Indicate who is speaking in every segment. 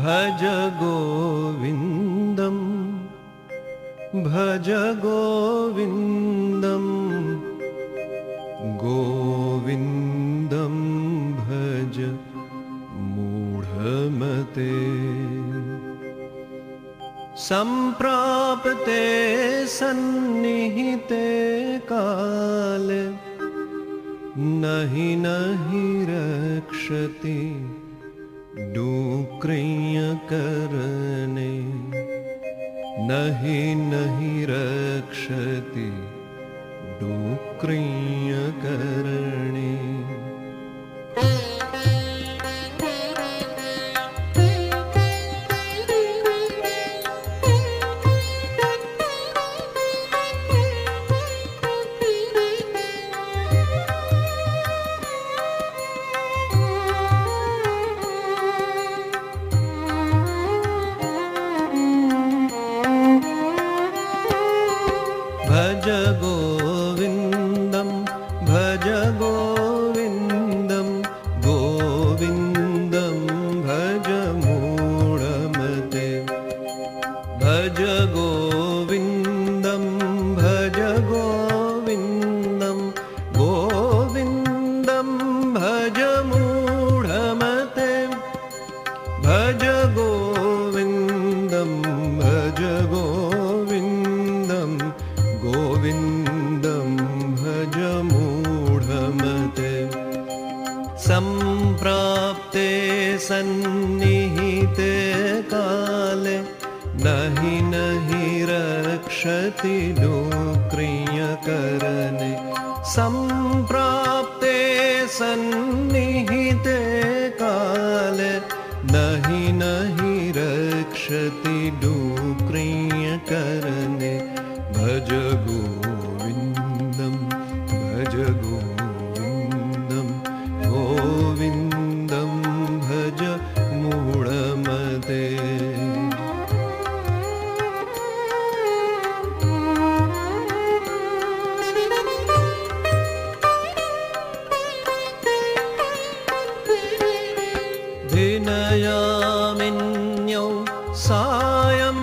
Speaker 1: भज गोविन्दं भज गोविन्दं गोविन्दं भज मूढमते। सम्प्राप्ते सन्निहिते काले नहि नहि रक्षति डुक्रियकरणे नहि नहि रक्षति डुक्रियकरणे। भज गोविन्दं भज गोविन्दं गोविन्दं भज मूढमते। भज गोविन्दं भज गोविन्दं गोविन्दं भज मूढमते। भज गोविन्दं भज गोविन्दं गोविन्दं भज मूढमते। सम्प्राप्ते सन्निहिते काले नहि नहि रक्षति डुक्रियकरणे। सम्प्राप्ते सन्निहिते काले नहि नहि रक्षति डुक्रियकरणे। भज गोविन्दं भज गोविन्दं गोविन्दं भज मूढमते। धिनयामिन्यौ सायं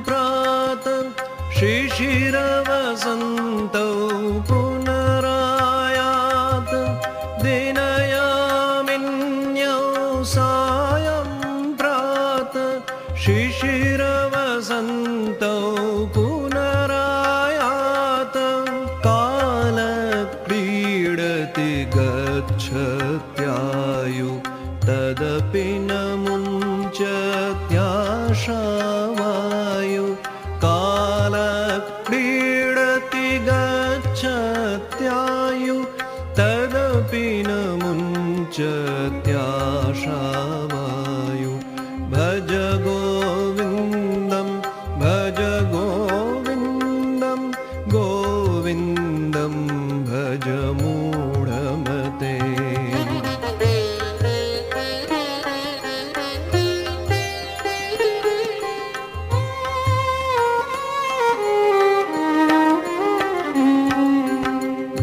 Speaker 1: प्रातः शिशिरवसन्तौ पुनरायात्। दिनयामिन्यौ सायं प्रातः शिशिरवसन्तौ पुनरायात्। कालक्रीडति गच्छत्यायु तदपि न मुञ्चत्याशावायु। कालक्रीडति गच्छत्यायु तदपि न मुञ्चत्याशावायु। भज गोविन्दं भज गोविन्दं गोविन्दं भज मूढमते।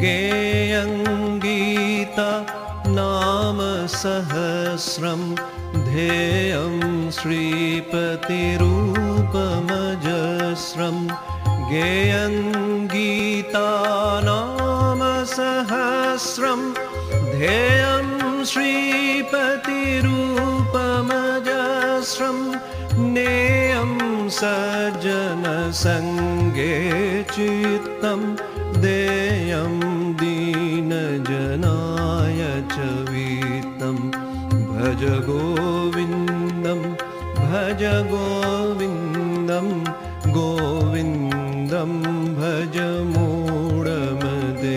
Speaker 1: गेयं गीता नाम सहस्रं ध्येयं श्रीपतिरूपमजस्रं। गेयं गीता नाम सहस्रं ध्येयं श्रीपतिरूपमजस्रं। नेयं सज्जनसङ्गे चित्तं देयं दीनजनाय च वित्तं। भज गोविन्दं भज गोविन्दं गोविन्दं भज मूढमते।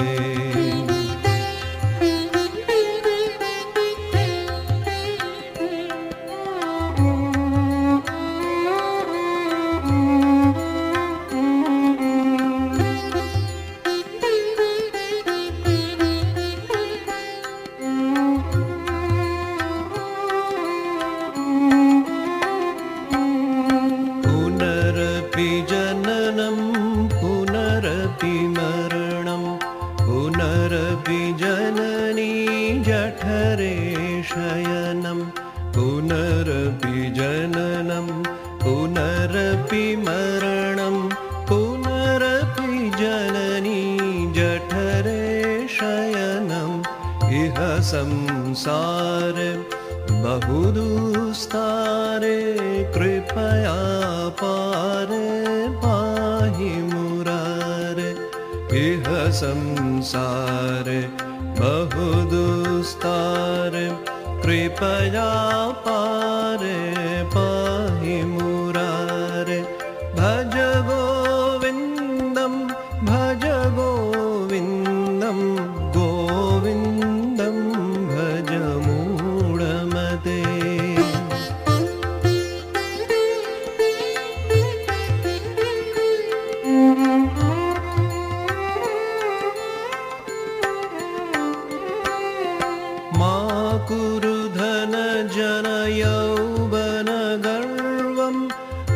Speaker 1: जननं पुनरपि मरणं पुनरपि जननी जठरे शयनं पुनरपि जननी इह संसारे बहुदुस्तारे कृपया पारे पाहि मुरारे इह संसारे बहुदुस्तारे कृपया पारे पाहि मुरारे भज गोविन्दं भज गोविन्दं गोविन्दं भज मूढमते मा कुरु धन जन यौवन गर्वं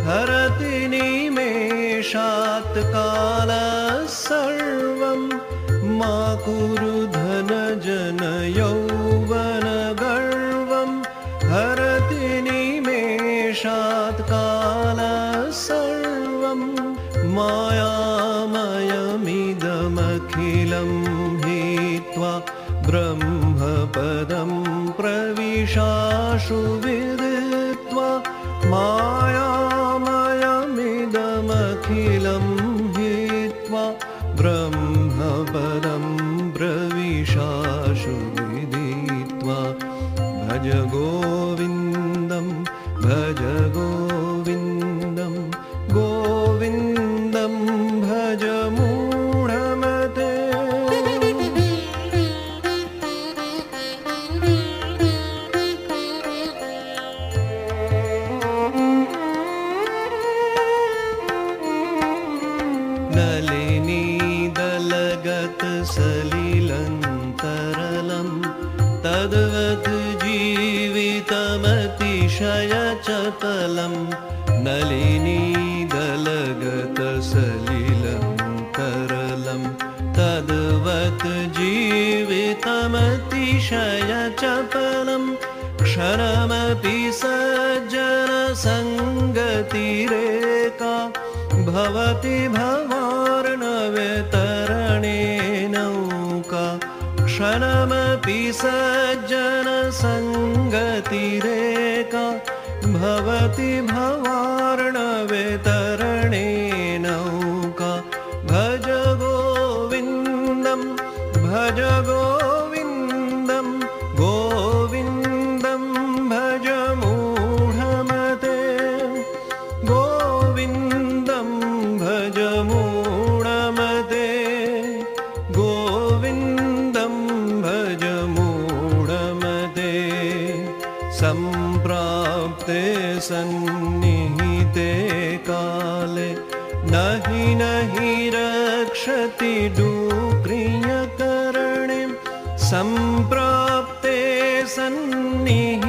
Speaker 1: हरति निमेषात् कालः सर्वं मा कुरु धन जन यौवन गर्वं हरति निमेषात् कालः सर्वं मायामयमिदमखिलं हित्वा ब्रह्मपदं प्रविशाशु विदित्वा मायामयमिदमखिलं हित्वा ब्रह्मपदं प्रविशाशु विदित्वा भज गोविन्दं भज गोविन्दं गोविन्दं भज मूढमते नलिनीदलगत सलिलं तद्वत् जीवितमतिशयचपलं नलिनीदलगत सलिलं तद्वत् जीवितमतिशयचपलं क्षणमपि सज्जनसङ्गतिरेका भवति भवार्णवे तरणे नौका क्षणमपि सज्जनसङ्गतिरेका भवति भवार्णवे तरणे नौका भज गोविन्दं भज गोविन्दं गोविन्दं भज मूढमते गोविन्दं भज मूढमते गोविन्दं भज मूढमते सम्प्राप्ते सन्निहिते काले नहि रक्षति डुक्रियकरणे सम्प्राप्ते सन्निहिते